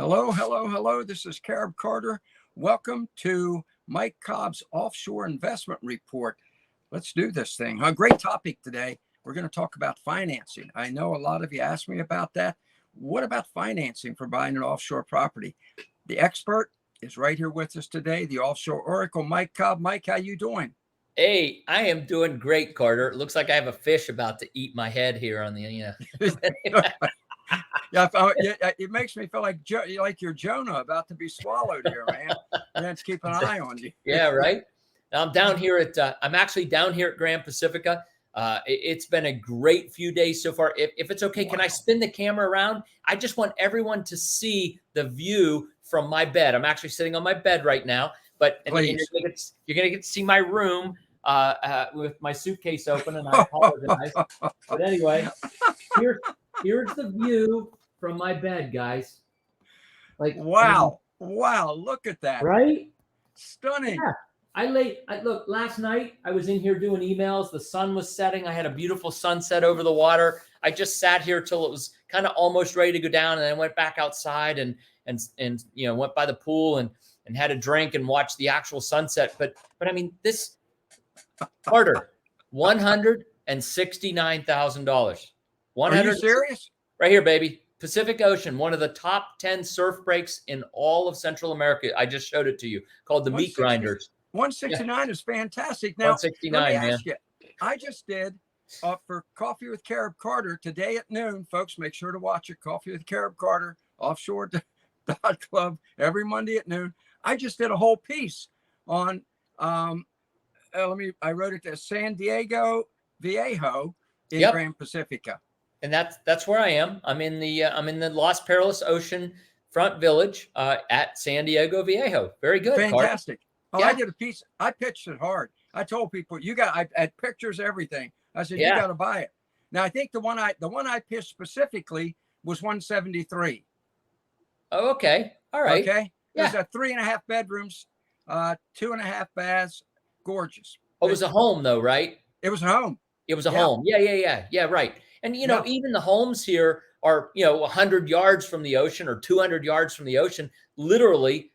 Hello, hello, hello. This is Cobb Carter. Welcome to Mike Cobb's Offshore Investment Report. Let's do this thing. A great topic today. We're going to talk about financing. I know a lot of you asked me about that. What about financing for buying an offshore property? The expert is right here with us today, the Offshore Oracle, Mike Cobb. Mike, how you doing? Hey, I am doing great, Carter. It looks like I have a fish about to eat my head here on the, Yeah, it makes me feel like you're Jonah about to be swallowed here, man. You have to keep an eye on you. Yeah, right. Now, I'm actually down here at Grand Pacifica. It's been a great few days so far. If it's okay, can I spin the camera around? I just want everyone to see the view from my bed. I'm actually sitting on my bed right now, but and you're gonna get to see my room with my suitcase open, and I apologize. But anyway, here's the view from my bed, guys. Like, wow, look at that. Right? Stunning. Yeah. Look, last night I was in here doing emails. The sun was setting. I had a beautiful sunset over the water. I just sat here till it was kind of almost ready to go down, and then went back outside and went by the pool and had a drink and watched the actual sunset. But I mean, this Carter, $169,000. Are you serious? Right here, baby. Pacific Ocean, one of the top 10 surf breaks in all of Central America. I just showed it to you, called the Meat Grinders. 169 is fantastic. Now, 169, let me ask you, I just did for Coffee with Cobb Carter today at noon. Folks, make sure to watch it. Coffee with Cobb Carter, Offshore Club, every Monday at noon. I just did a whole piece on, I wrote it as San Diego Viejo in Grand Pacifica. And that's where I am. I'm in the Los Perlas Ocean Front Village at San Diego Viejo. Very good. Fantastic. Oh, yeah. I did a piece. I pitched it hard. I told people I had pictures, everything. I said, you got to buy it. Now I think the one I pitched specifically was 173. Oh, okay. All right. Okay. Yeah. It was 3.5 bedrooms, 2.5 baths. Gorgeous. Oh, it was a home though, right? It was a home. It was a home. Yeah. Right. And, even the homes here are, 100 yards from the ocean or 200 yards from the ocean, literally,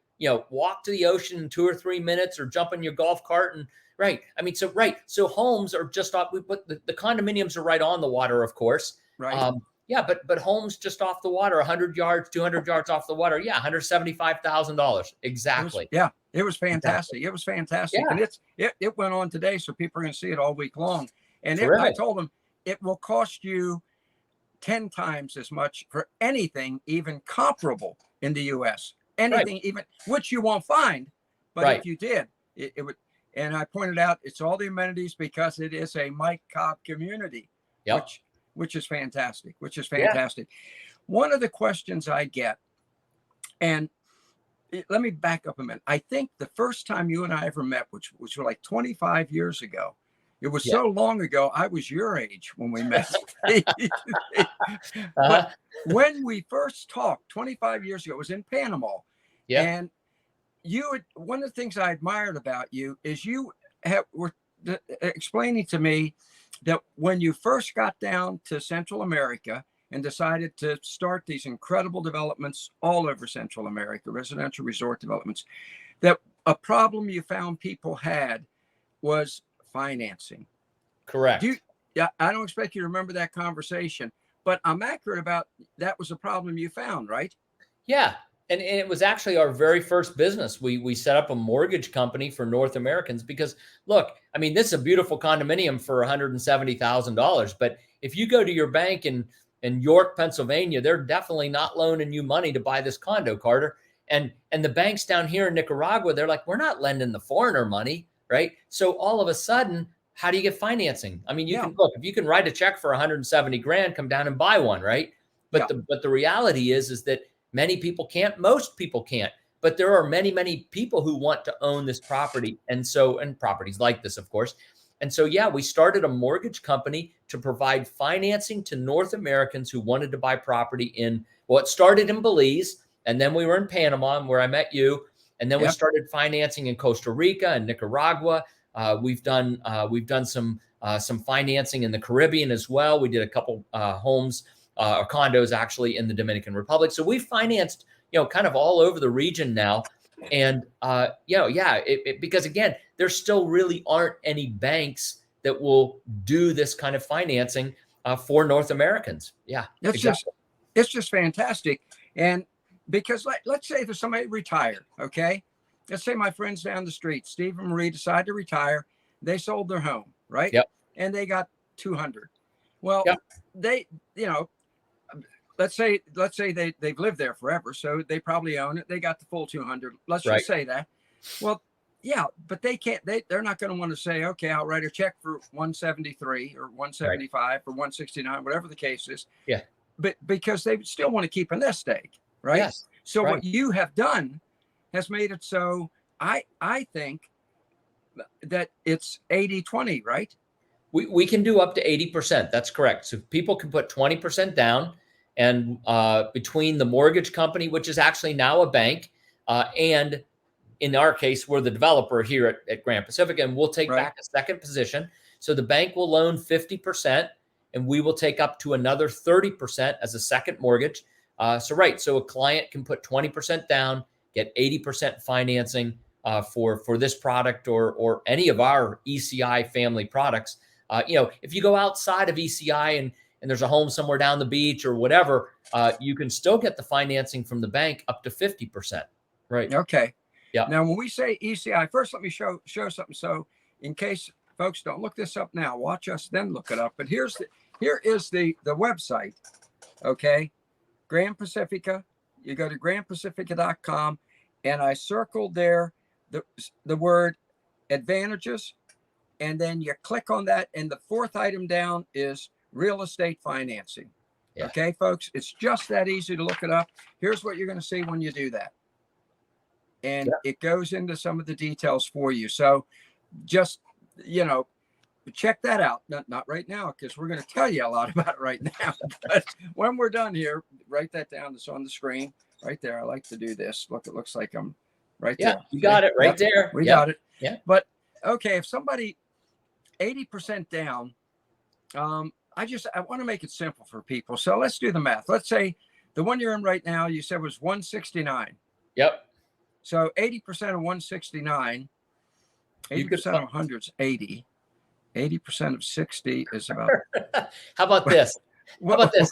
walk to the ocean in 2 or 3 minutes or jump in your golf cart. And right. I mean, so homes are just off. We put the condominiums are right on the water, of course. Right. But homes just off the water, 100 yards, 200 yards off the water. Yeah. $175,000. Exactly. It was fantastic. It was fantastic. Yeah. And it went on today. So people are going to see it all week long. And I told them, it will cost you 10 times as much for anything, even comparable in the U.S. Anything, even which you won't find, but if you did, it would. And I pointed out it's all the amenities because it is a Mike Cobb community, which is fantastic. One of the questions I get, and let me back up a minute. I think the first time you and I ever met, which was like 25 years ago. It was so long ago, I was your age when we met. But when we first talked 25 years ago, it was in Panama. Yeah. And one of the things I admired about you is you were explaining to me that when you first got down to Central America and decided to start these incredible developments all over Central America, residential resort developments, that a problem you found people had was financing. Correct. I don't expect you to remember that conversation, but I'm accurate about that was a problem you found, right? Yeah. And it was actually our very first business. We set up a mortgage company for North Americans because, look, I mean, this is a beautiful condominium for $170,000. But if you go to your bank in York, Pennsylvania, they're definitely not loaning you money to buy this condo, Carter. And the banks down here in Nicaragua, they're like, we're not lending the foreigner money. Right. So all of a sudden, how do you get financing? I mean, you can look, if you can write a check for 170 grand, come down and buy one. Right. But the reality is that many people can't. Most people can't. But there are many, many people who want to own this property. And properties like this, of course. And so, we started a mortgage company to provide financing to North Americans who wanted to buy property it started in Belize. And then we were in Panama, where I met you. And then we started financing in Costa Rica and Nicaragua. We've done some financing in the Caribbean as well. We did a couple homes or condos actually in the Dominican Republic. So we financed kind of all over the region now. And, because again, there still really aren't any banks that will do this kind of financing for North Americans. Yeah, it's just fantastic. And because let's say there's somebody retired, okay? Let's say my friends down the street, Steve and Marie, decide to retire. They sold their home, right? Yep. And they got 200. Well, yep. they, let's say they've lived there forever, so they probably own it. They got the full 200. Let's just say that. Well, yeah, but they're not going to want to say, okay, I'll write a check for 173 or 175 or 169, whatever the case is. Yeah. But because they still want to keep a nest egg, right? Yes. So what you have done has made it so I think that it's 80-20, right? We can do up to 80%. That's correct. So people can put 20% down, and between the mortgage company, which is actually now a bank, and in our case, we're the developer here at Grand Pacifica, and we'll take back a second position. So the bank will loan 50%, and we will take up to another 30% as a second mortgage. So a client can put 20% down, get 80% financing for this product or any of our ECI family products. If you go outside of ECI and there's a home somewhere down the beach or whatever, you can still get the financing from the bank up to 50%. Right. Okay. Yeah. Now, when we say ECI, first let me show something. So, in case folks don't look this up now, watch us then look it up. But here is the website. Okay, Grand Pacifica. You go to grandpacifica.com, and I circled there the word advantages, and then you click on that, and the fourth item down is real estate financing. Yeah. Okay, folks, it's just that easy to look it up. Here's what you're going to see when you do that. And it goes into some of the details for you. So just, check that out. Not right now, because we're going to tell you a lot about it right now. But when we're done here, write that down. It's on the screen right there. I like to do this. Look, it looks like I'm right there. You got it right there. We got it. Yeah. But, okay, if somebody 80% down, I want to make it simple for people. So let's do the math. Let's say the one you're in right now, you said was 169. Yep. So 80% of 169, 80% of 100 is 80. 80% of 60 is about. How about this? How about this?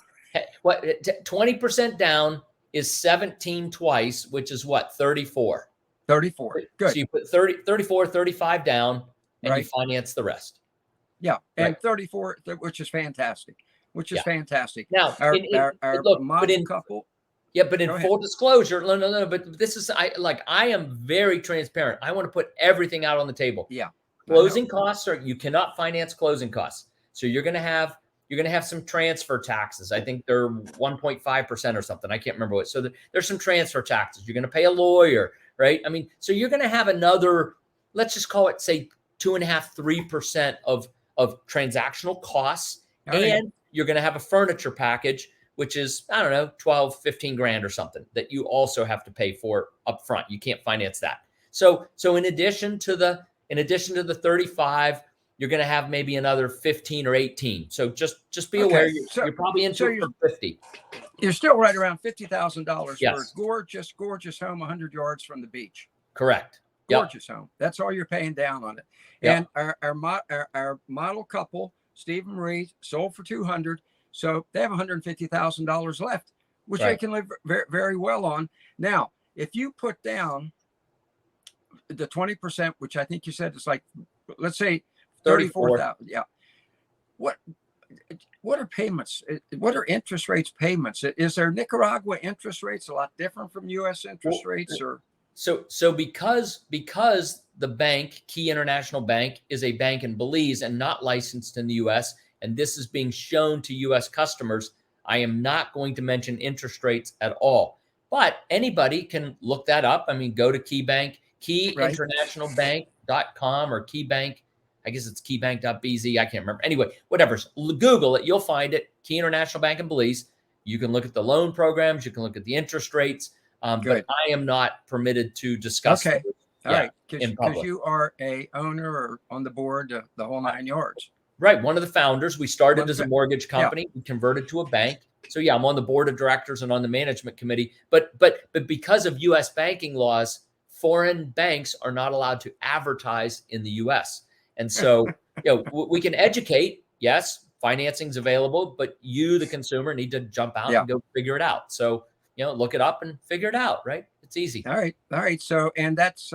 20% down is 17 twice, which is what? 34. 34. Good. So you put 34, 35 down, and you finance the rest. Yeah. And 34, which is fantastic. Fantastic. Now, our model couple. Yeah, but in full disclosure, no. But this is I am very transparent. I want to put everything out on the table. Yeah. Closing costs you cannot finance closing costs. So you're gonna have some transfer taxes. I think they're 1.5% or something. I can't remember what. So there's some transfer taxes. You're gonna pay a lawyer, right? I mean, so you're gonna have another, let's just call it, say 2.5-3% of transactional costs, and you're gonna have a furniture package, which is, I don't know, 12, 15 grand or something that you also have to pay for up front. You can't finance that. So in addition to the 35, you're going to have maybe another 15 or 18. So just be aware you're probably into it for 50. You're still right around $50,000 yes. for a gorgeous home 100 yards from the beach. Correct. Gorgeous home. That's all you're paying down on it. Yep. And our model couple, Steve and Marie, sold for 200. So they have $150,000 left, which they can live very, very well on. Now, if you put down the 20%, which I think you said is like, let's say 34,000. Yeah. What are payments? What are interest rates payments? Is there Nicaragua interest rates a lot different from U.S. interest rates? Or so because the bank, Key International Bank, is a bank in Belize and not licensed in the U.S., and this is being shown to U.S. customers, I am not going to mention interest rates at all. But anybody can look that up. I mean, go to KeyBank, keyinternationalbank.com or KeyBank. I guess it's keybank.bz. I can't remember. Anyway, whatever. Google it. You'll find it. Key International Bank in Belize. You can look at the loan programs. You can look at the interest rates. But I am not permitted to discuss. Okay. All right. Because you are a owner or on the board, the whole 9 yards. Right. One of the founders. We started as a mortgage company. Yeah. We converted to a bank. So yeah, I'm on the board of directors and on the management committee. But because of U.S. banking laws, foreign banks are not allowed to advertise in the U.S. And so, we can educate. Yes, financing's available, but you, the consumer, need to jump out and go figure it out. So, look it up and figure it out. Right? It's easy. All right. So, and that's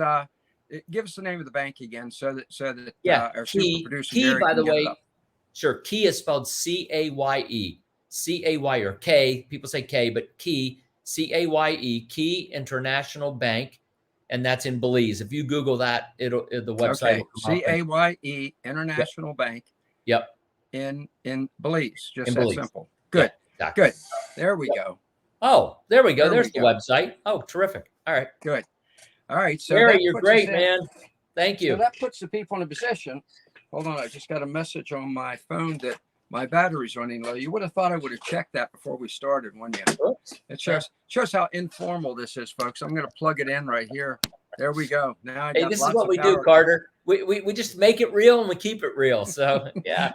give us the name of the bank again, so that our super producer Key, Gary by the can get way, it up. Sure. Key is spelled C-A-Y-E. C-A-Y or K. People say K, but Key, C-A-Y-E, Key International Bank. And that's in Belize. If you Google that, the website will come up. C-A-Y-E International Bank. Yep. In Belize. Just in that Belize. simple. Good. Yeah, exactly. Good. There we go. Oh, there we go. There's the website. Oh, terrific. All right. Good. All right. So Gary, you're great, man. Thank you. So that puts the people in a position. Hold on. I just got a message on my phone that my battery's running low. You would have thought I would have checked that before we started, wouldn't you? Oops. It shows how informal this is, folks. I'm going to plug it in right here. There we go. Now I got this is what we do, Carter. We just make it real and we keep it real. So yeah.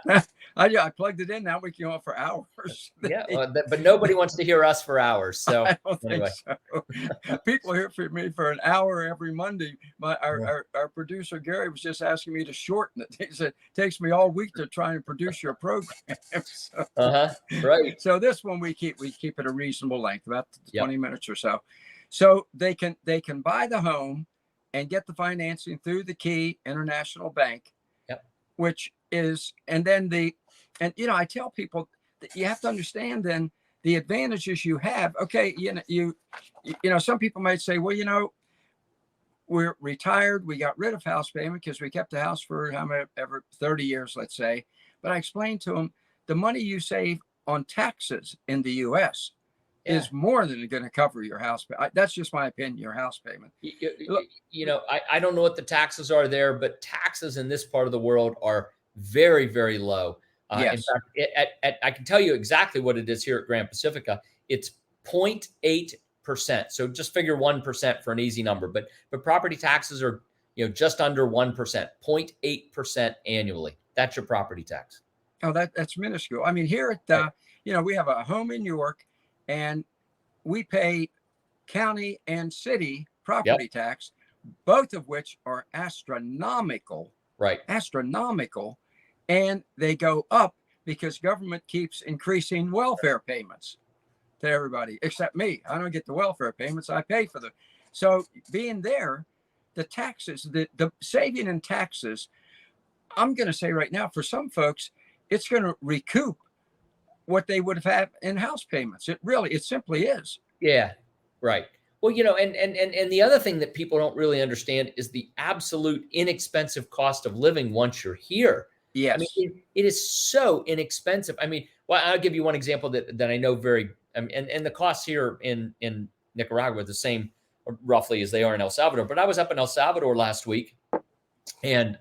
I plugged it in. Now we can go for hours. Yeah, but nobody wants to hear us for hours. So I don't think so. People hear from me for an hour every Monday. Our producer Gary was just asking me to shorten it. He said it takes me all week to try and produce your program. Right. So this one we keep it a reasonable length, about 20 minutes or so. So they can buy the home and get the financing through the Key International Bank, which is, and then I tell people that you have to understand then the advantages you have. Okay, some people might say, well, we're retired, we got rid of house payment because we kept the house for ever 30 years, let's say. But I explained to them the money you save on taxes in the U.S. is more than going to cover your house payment. That's just my opinion, your house payment. I don't know what the taxes are there, but taxes in this part of the world are very, very low. Yes. In fact, I can tell you exactly what it is here at Grand Pacifica. It's 0.8%. So just figure 1% for an easy number. But property taxes are just under 1%, 0.8% annually. That's your property tax. Oh, that's minuscule. I mean, here at we have a home in York, and we pay county and city property tax, both of which are astronomical. Right. Astronomical. And they go up because government keeps increasing welfare payments to everybody, except me. I don't get the welfare payments. I pay for them. So being there, the taxes, the saving in taxes, I'm going to say right now, for some folks, it's going to recoup what they would have had in house payments. It simply is. Yeah, right. Well, and the other thing that people don't really understand is the absolute inexpensive cost of living once you're here. Yes. I mean, it is so inexpensive. I mean, well, I'll give you one example that I know very, and the costs here in Nicaragua are the same roughly as they are in El Salvador. But I was up in El Salvador last week, and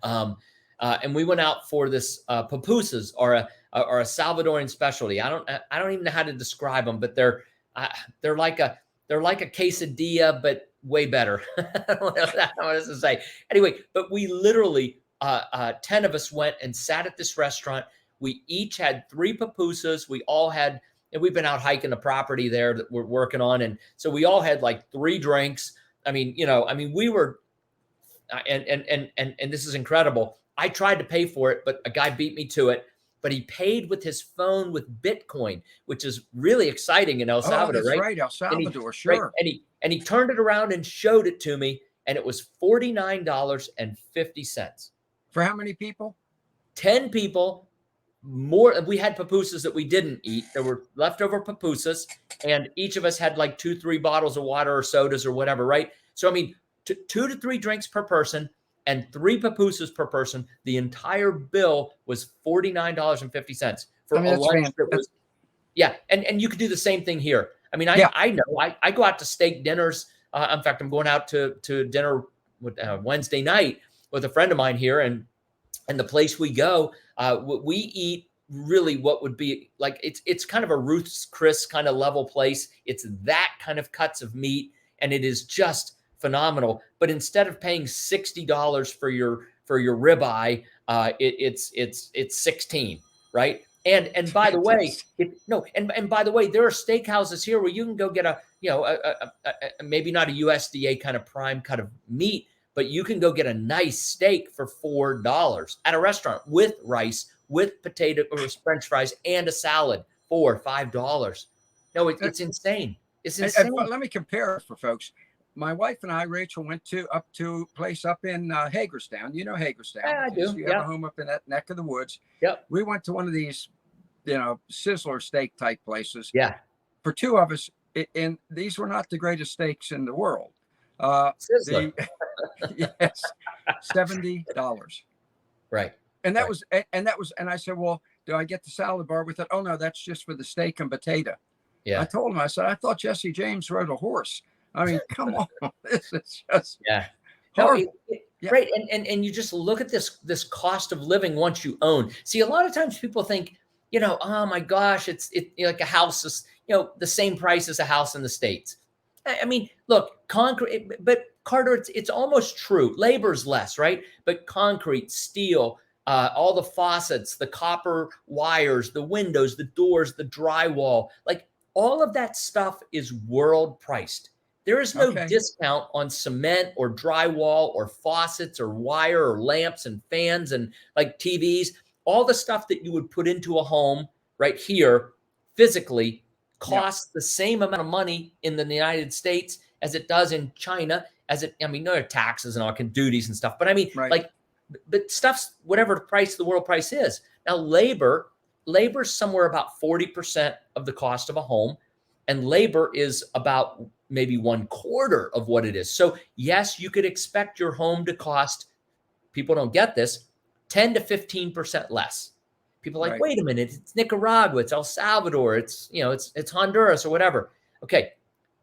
we went out for this pupusas, or a Salvadoran specialty. I don't even know how to describe them, but they're like a quesadilla, but way better. I don't know what else to say. Anyway, but we literally 10 of us went and sat at this restaurant. We each had 3 pupusas. We all had, and we've been out hiking a property there that we're working on, and so we all had like 3 drinks. I mean, we were, and this is incredible. I tried to pay for it, but a guy beat me to it. But he paid with his phone with Bitcoin, which is really exciting in El Salvador, that's right? El Salvador, sure. Right? And he turned it around and showed it to me, and it was $49.50. For how many people? 10 people. More. We had pupusas that we didn't eat. There were leftover pupusas, and each of us had like 2-3 bottles of water or sodas or whatever, right? So I mean, 2 to 3 drinks per person and 3 pupusas per person. The entire bill was $49.50 for a lunch that was. Yeah, and you could do the same thing here. I mean, I know I go out to steak dinners. In fact, I'm going out to dinner with, Wednesday night with a friend of mine here, and the place we go, we eat really what would be like, it's kind of a Ruth's Chris kind of level place. It's that kind of cuts of meat, and it is just phenomenal. But instead of paying $60 for your ribeye, it's 16, right? And by the way, and by the way, there are steakhouses here where you can go get maybe not a USDA kind of prime cut of meat, but you can go get a nice steak for $4 at a restaurant with rice, with potato or French fries, and a salad for $5. No, it's insane. It's insane. And let me compare it for folks. My wife and I, Rachel, went up to a place up in Hagerstown. You know Hagerstown. Yeah, I do. You have a home up in that neck of the woods. Yep. We went to one of these, sizzler steak type places. Yeah. For two of us, and these were not the greatest steaks in the world. Sizzler. Yes, $70. Right. And that was, and I said, well, do I get the salad bar with it? Oh no, that's just for the steak and potato. Yeah. I told him, I said, I thought Jesse James rode a horse. I mean, come on, this is just horrible. Right. And you just look at this cost of living once you own. See, a lot of times people think, oh my gosh, it's like a house is, the same price as a house in the States. I mean, look, concrete, but Carter, it's almost true. Labor's less, right? But concrete, steel, all the faucets, the copper wires, the windows, the doors, the drywall, like all of that stuff is world priced. There is no discount on cement or drywall or faucets or wire or lamps and fans and like TVs. All the stuff that you would put into a home right here physically costs the same amount of money in the United States as it does in China. There are taxes and all duties and stuff, but I mean, but stuff's whatever the price, the world price is. Now, labor's somewhere about 40% of the cost of a home, and labor is about maybe 1/4 of what it is. So yes, you could expect your home to cost, people don't get this, 10 to 15% less. People are like, wait a minute, it's Nicaragua, it's El Salvador, it's Honduras or whatever. Okay.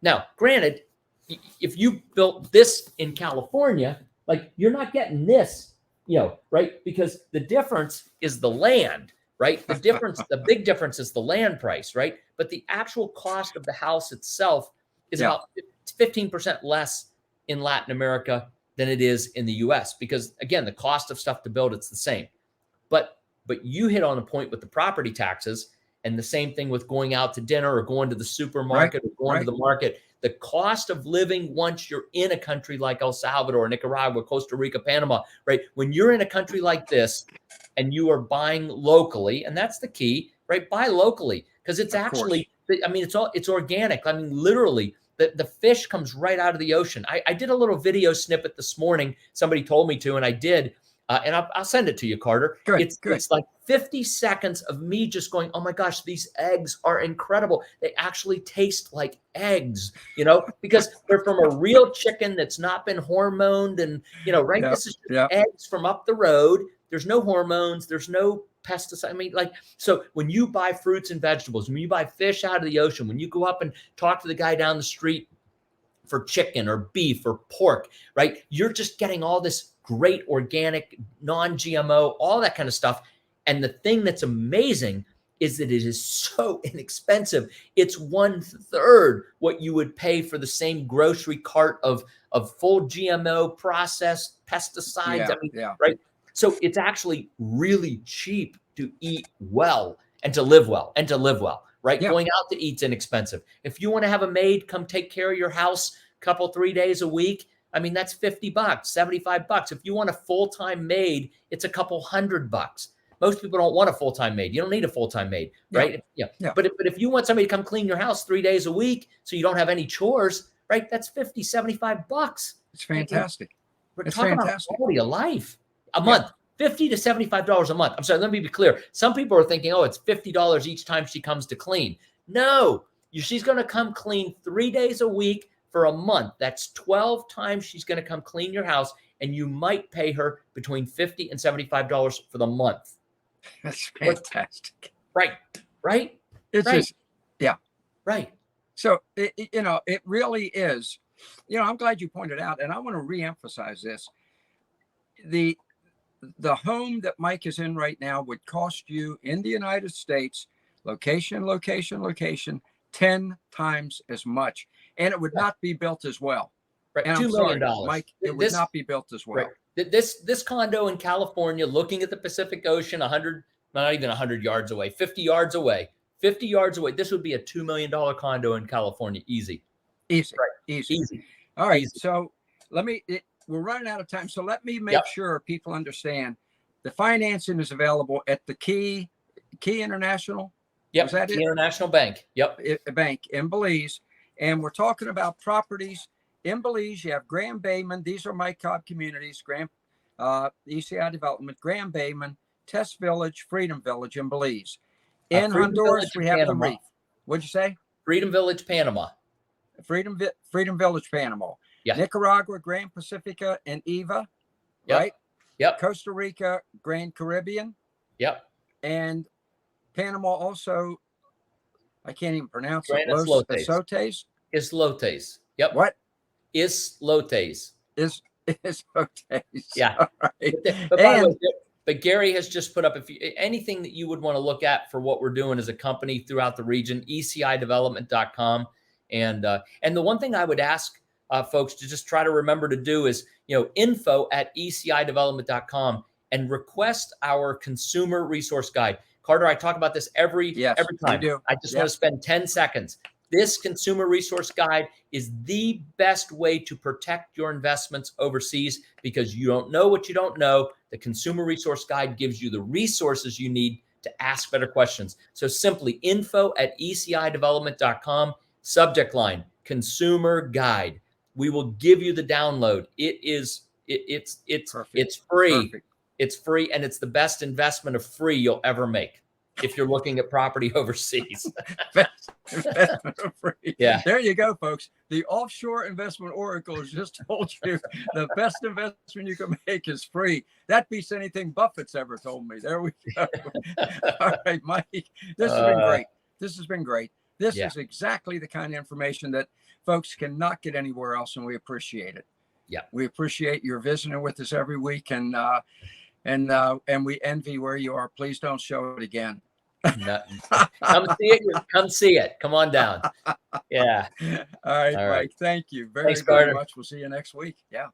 Now, granted, if you built this in California, like you're not getting this, right? Because the difference is the land, right? The big difference is the land price, right? But the actual cost of the house itself is about 15% less in Latin America than it is in the US, because again, the cost of stuff to build, it's the same. But you hit on a point with the property taxes, and the same thing with going out to dinner or going to the supermarket or going to the market. The cost of living once you're in a country like El Salvador, Nicaragua, Costa Rica, Panama, right? When you're in a country like this and you are buying locally, and that's the key, right? Buy locally, because it's actually, it's organic. I mean, literally, the fish comes right out of the ocean. I did a little video snippet this morning. Somebody told me to, and I did. And I'll send it to you, Carter. It's like 50 seconds of me just going, oh my gosh, these eggs are incredible. They actually taste like eggs, because they're from a real chicken that's not been hormoned. And, right? This is eggs from up the road. There's no hormones. There's no pesticide. So when you buy fruits and vegetables, when you buy fish out of the ocean, when you go up and talk to the guy down the street for chicken or beef or pork, right? You're just getting all this great organic, non-GMO, all that kind of stuff. And the thing that's amazing is that it is so inexpensive. It's 1/3 what you would pay for the same grocery cart of full GMO processed pesticides. Right? So it's actually really cheap to eat well and to live well right? Yeah. Going out to eat's inexpensive. If you want to have a maid come take care of your house a 3 days a week, that's $50, $75. If you want a full-time maid, it's a couple $100. Most people don't want a full-time maid. You don't need a full-time maid, right? Yeah. But if you want somebody to come clean your house 3 days a week so you don't have any chores, right? That's $50, $75. It's fantastic. We're talking about quality of life a month. $50 to $75 a month. I'm sorry, let me be clear. Some people are thinking, oh, it's $50 each time she comes to clean. No, she's going to come clean 3 days a week for a month. That's 12 times she's going to come clean your house, and you might pay her between $50 and $75 for the month. That's fantastic. Right. It's just, right. So, it really is, I'm glad you pointed out, and I want to reemphasize this. The home that Mike is in right now would cost you in the United States, location, 10 times as much. And it would not be built as well. Right. $2 million. Mike, it would not be built as well. Right. This condo in California, looking at the Pacific Ocean, 100, not even 100 yards away, 50 yards away, 50 yards away. This would be a $2 million condo in California. Easy. Easy. Right. Easy. Easy. All right. Easy. So we're running out of time. So let me make sure people understand the financing is available at the Key International. Yep. Was that Key it? International Bank. Yep. A bank in Belize. And we're talking about properties in Belize. You have Grand Bayman. These are my Cobb communities. ECI Development, Grand Bayman, Test Village, Freedom Village in Belize. In Honduras, we have the Reef. What'd you say? Freedom Village, Panama. Freedom Village, Panama. Yeah. Nicaragua, Grand Pacifica, and Eva. Yep. Right? Yep. Costa Rica, Grand Caribbean. Yep. And Panama also, I can't even pronounce Grand it. Los Azotes. Islotes. Yep. What? Islotes. Islotes. Yeah. All right. But by the way, but Gary has just put up anything that you would want to look at for what we're doing as a company throughout the region, ecidevelopment.com. And the one thing I would ask folks to just try to remember to do is, info@ecidevelopment.com and request our consumer resource guide. Carter, I talk about this every time. You do. I just want to spend 10 seconds. This consumer resource guide is the best way to protect your investments overseas because you don't know what you don't know. The consumer resource guide gives you the resources you need to ask better questions. So simply info@ecidevelopment.com, subject line, consumer guide. We will give you the download. It's free. Perfect. It's free, and it's the best investment of free you'll ever make if you're looking at property overseas. Best investment of free. Yeah. There you go, folks. The Offshore Investment Oracle has just told you the best investment you can make is free. That beats anything Buffett's ever told me. There we go. All right, Mike. This has been great. This has been great. This is exactly the kind of information that folks cannot get anywhere else, and we appreciate it. Yeah. We appreciate your visiting with us every week, and we envy where you are. Please don't show it again. Come see it. Come see it. Come on down. Yeah. All right, Mike. Thank you very much. We'll see you next week. Yeah.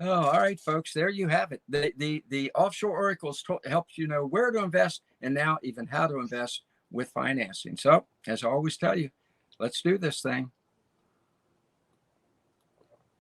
Oh, all right, folks. There you have it. The Offshore Oracle helps you know where to invest and now even how to invest with financing. So, as I always tell you, let's do this thing.